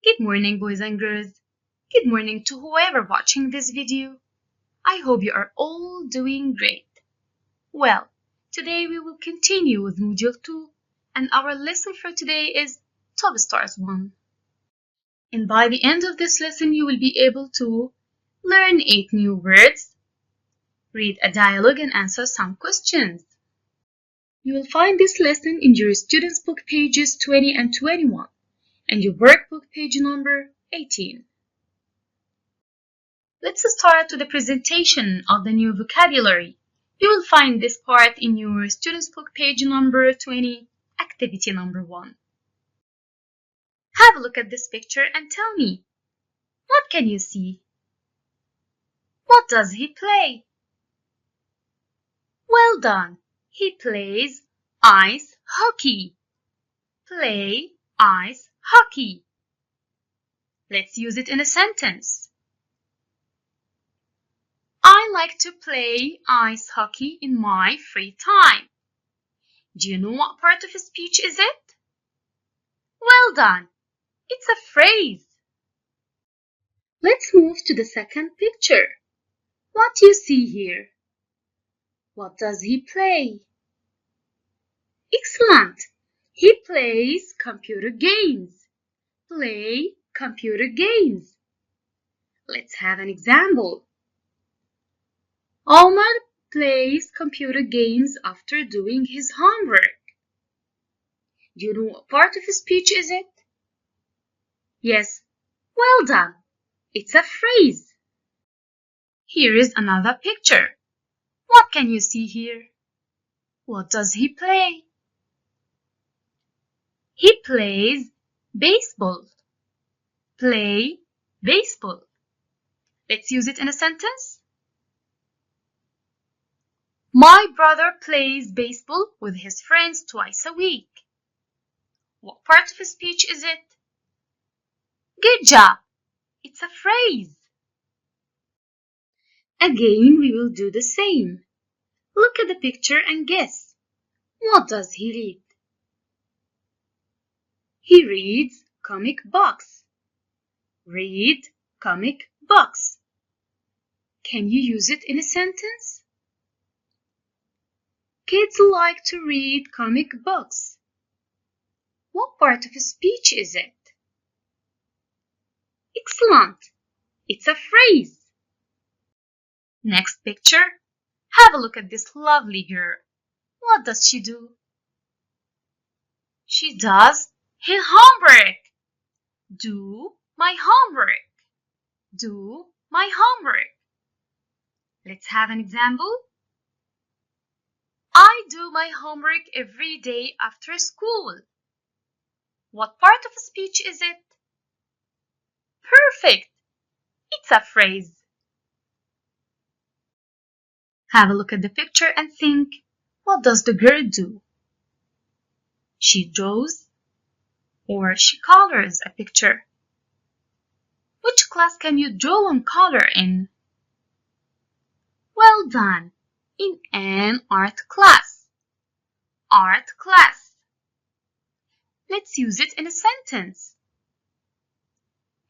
Good morning, boys and girls. Good morning to whoever watching this video. I hope you are all doing great. Well, today we will continue with Module 2 and our lesson for today is Top Stars 1. And by the end of this lesson, you will be able to learn 8 new words, read a dialogue and answer some questions. You will find this lesson in your student's book pages 20 and 21 and your workbook page number 18. Let's start with the presentation of the new vocabulary. You will find this part in your student's book page number 20, activity number 1. Have a look at this picture and tell me, what can you see? What does he play? Well done. He plays ice hockey. Play ice hockey. Let's use it in a sentence. I like to play ice hockey in my free time. Do you know what part of a speech is it? Well done. It's a phrase. Let's move to the second picture. What do you see here? What does he play? Excellent. He plays computer games. Play computer games. Let's have an example. Omar plays computer games after doing his homework. Do you know what part of a speech is it? Yes, well done. It's a phrase. Here is another picture. What can you see here? What does he play? He plays baseball. Play baseball. Let's use it in a sentence. My brother plays baseball with his friends twice a week. What part of a speech is it? Good job. It's a phrase. Again, we will do the same. Look at the picture and guess. What does he read? He reads comic books. Read comic books. Can you use it in a sentence? Kids like to read comic books. What part of a speech is it? Excellent. It's a phrase. Next picture. Have a look at this lovely girl. What does she do? She does her homework. Do my homework. Do my homework. Let's have an example. I do my homework every day after school. What part of a speech is it? Perfect. It's a phrase. Have a look at the picture and think, what does the girl do? She draws or she colors a picture. Which class can you draw and color in? Well done. In an art class. Art class. Let's use it in a sentence.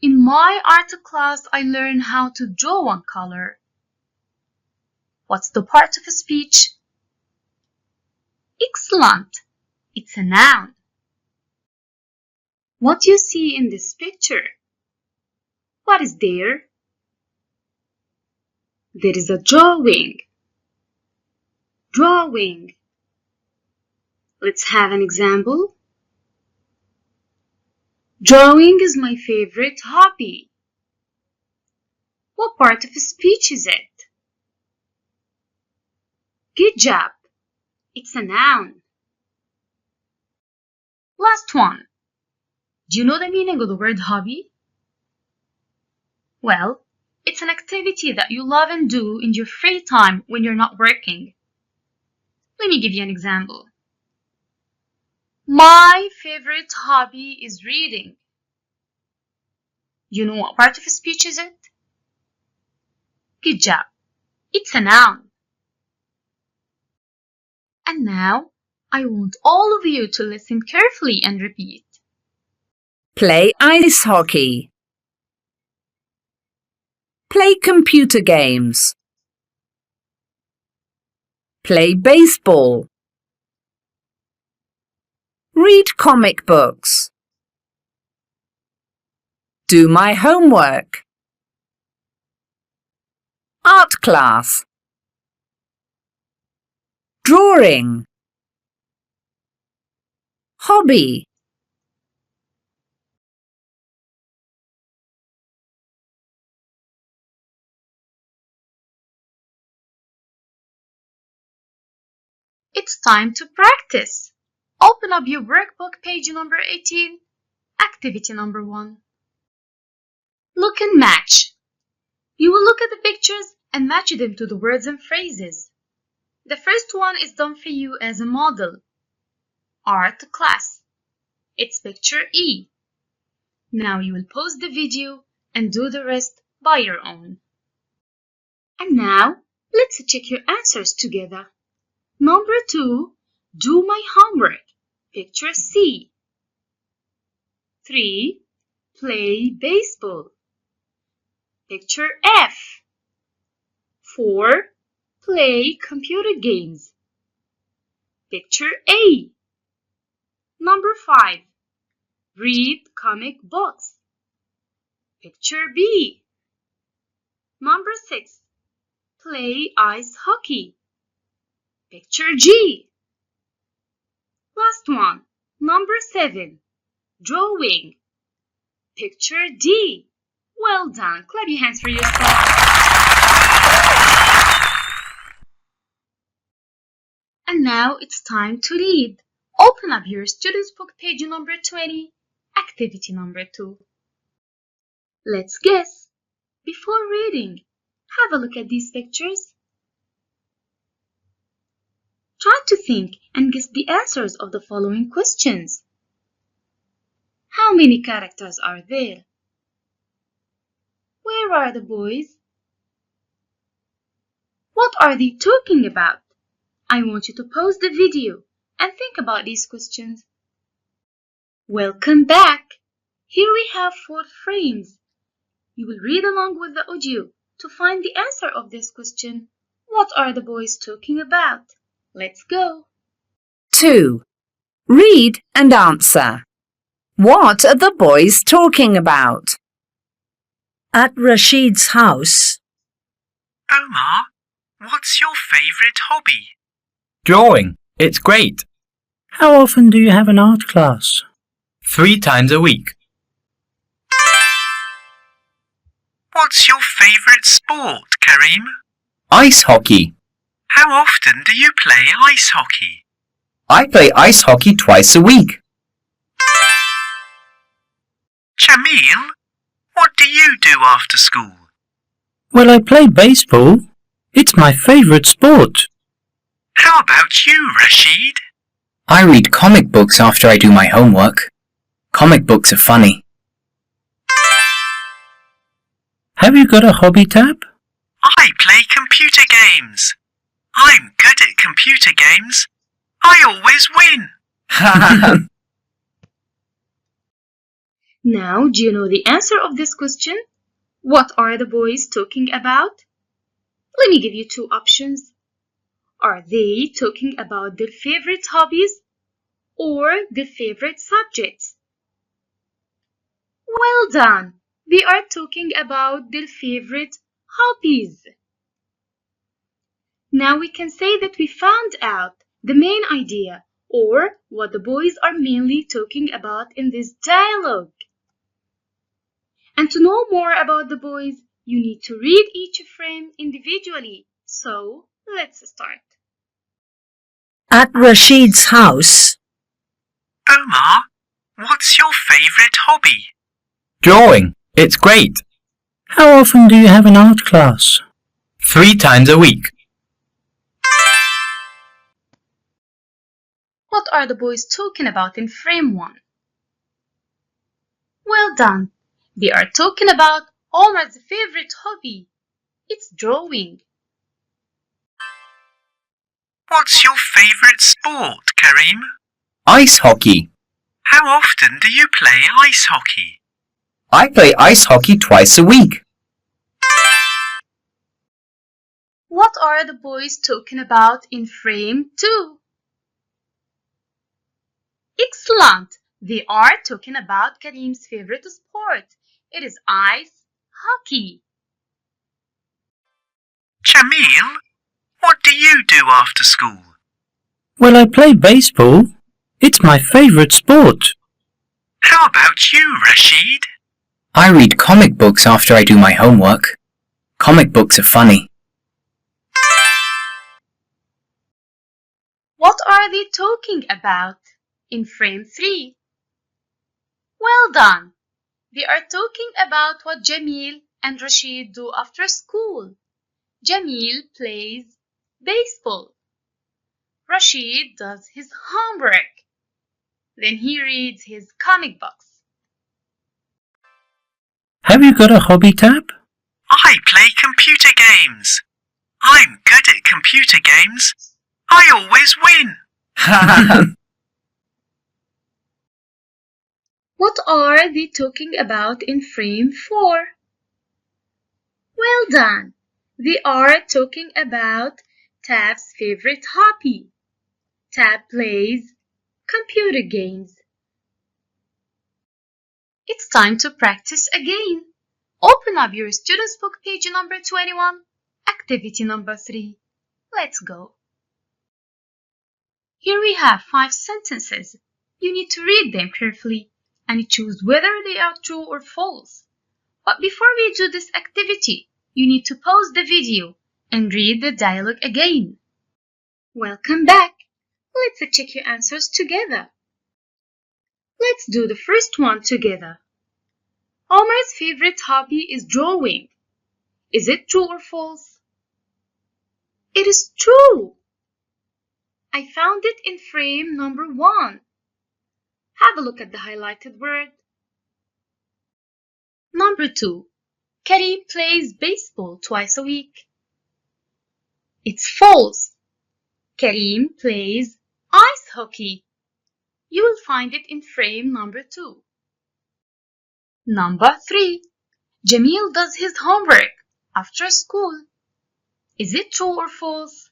In my art class, I learn how to draw and color. What's the part of a speech? Excellent. It's a noun. What do you see in this picture? What is there? There is a drawing. Drawing. Let's have an example. Drawing is my favorite hobby. What part of a speech is it? Good job. It's a noun. Last one. Do you know the meaning of the word hobby? Well, it's an activity that you love and do in your free time when you're not working. Let me give you an example. My favorite hobby is reading. You know what part of a speech is it? Good job. It's a noun. And now, I want all of you to listen carefully and repeat. Play ice hockey. Play computer games. Play baseball. Read comic books. Do my homework. Art class. Drawing. Hobby. It's time to practice. Open up your workbook, page number 18, activity number 1. Look and match. You will look at the pictures and match them to the words and phrases. The first one is done for you as a model. Art class. It's picture E. Now you will pause the video and do the rest by your own. And now, let's check your answers together. Number 2, do my homework. Picture C. 3, play baseball. Picture F. 4, play computer games. Picture A. Number 5, read comic books. Picture B. Number 6, play ice hockey. Picture G. Last one, number 7, drawing. Picture D. Well done. Clap your hands for yourself. And now it's time to read. Open up your student's book, page number 20, activity number 2. Let's guess. Before reading, have a look at these pictures. Try to think and guess the answers of the following questions. How many characters are there? Where are the boys? What are they talking about? I want you to pause the video and think about these questions. Welcome back. Here we have 4 frames. You will read along with the audio to find the answer of this question. What are the boys talking about? Let's go. 2. Read and answer. What are the boys talking about? At Rashid's house. Omar, what's your favourite hobby? Drawing. It's great. How often do you have an art class? 3 times a week. What's your favourite sport, Kareem? Ice hockey. How often do you play ice hockey? I play ice hockey twice a week. Jamil, what do you do after school? Well, I play baseball. It's my favourite sport. How about you, Rashid? I read comic books after I do my homework. Comic books are funny. Have you got a hobby tab? I play computer games. I'm good at computer games. I always win. Now, do you know the answer of this question? What are the boys talking about? Let me give you 2 options. Are they talking about their favorite hobbies or their favorite subjects? Well done! They are talking about their favorite hobbies. Now we can say that we found out the main idea or what the boys are mainly talking about in this dialogue. And to know more about the boys, you need to read each frame individually. So, let's start. At Rashid's house. Omar, what's your favourite hobby? Drawing. It's great. How often do you have an art class? 3 times a week. What are the boys talking about in frame 1? Well done! They are talking about Omar's favorite hobby. It's drawing. What's your favourite sport, Kareem? Ice hockey. How often do you play ice hockey? I play ice hockey twice a week. What are the boys talking about in frame 2? Excellent! They are talking about Karim's favorite sport. It is ice hockey. Jamil, what do you do after school? Well, I play baseball. It's my favorite sport. How about you, Rashid? I read comic books after I do my homework. Comic books are funny. What are they talking about in frame 3? Well done! They are talking about what Jamil and Rashid do after school. Jamil plays baseball. Rashid does his homework. Then he reads his comic books. Have you got a hobby, Tab? I play computer games. I'm good at computer games. I always win. What are they talking about in frame 4? Well done! They are talking about Tab's favorite hobby. Tab plays computer games. It's time to practice again. Open up your student's book, page number 21, activity number 3. Let's go. Here we have 5 sentences. You need to read them carefully and choose whether they are true or false. But before we do this activity, you need to pause the video and read the dialogue again. Welcome back. Let's check your answers together. Let's do the first one together. Omar's favorite hobby is drawing. Is it true or false? It is true. I found it in frame number 1. Have a look at the highlighted word. Number 2. Karim plays baseball twice a week. It's false. Karim plays ice hockey. You will find it in frame number 2. Number 3. Jamil does his homework after school. Is it true or false?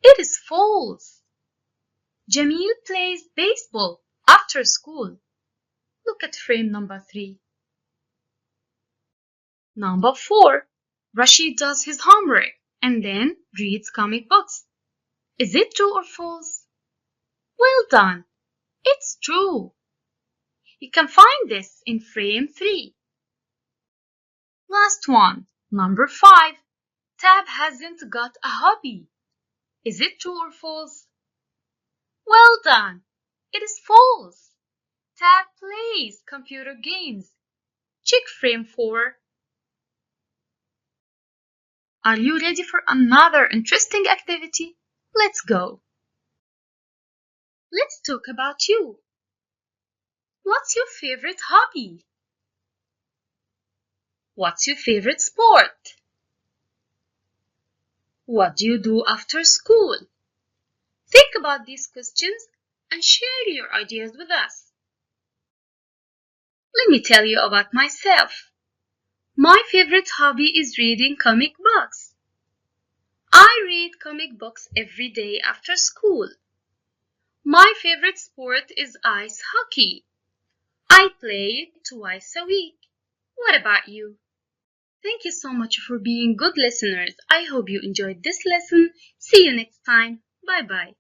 It is false. Jamil plays baseball after school. Look at frame number 3. Number 4. Rashid does his homework and then reads comic books. Is it true or false? Well done. It's true. You can find this in frame 3. Last one, number 5. Tab hasn't got a hobby. Is it true or false? Well done. It is false. Tab plays computer games. Check frame 4. Are you ready for another interesting activity? Let's go. Let's talk about you. What's your favorite hobby? What's your favorite sport? What do you do after school? Think about these questions and share your ideas with us. Let me tell you about myself. My favorite hobby is reading comic books. I read comic books every day after school. My favorite sport is ice hockey. I play it twice a week. What about you? Thank you so much for being good listeners. I hope you enjoyed this lesson. See you next time. Bye bye.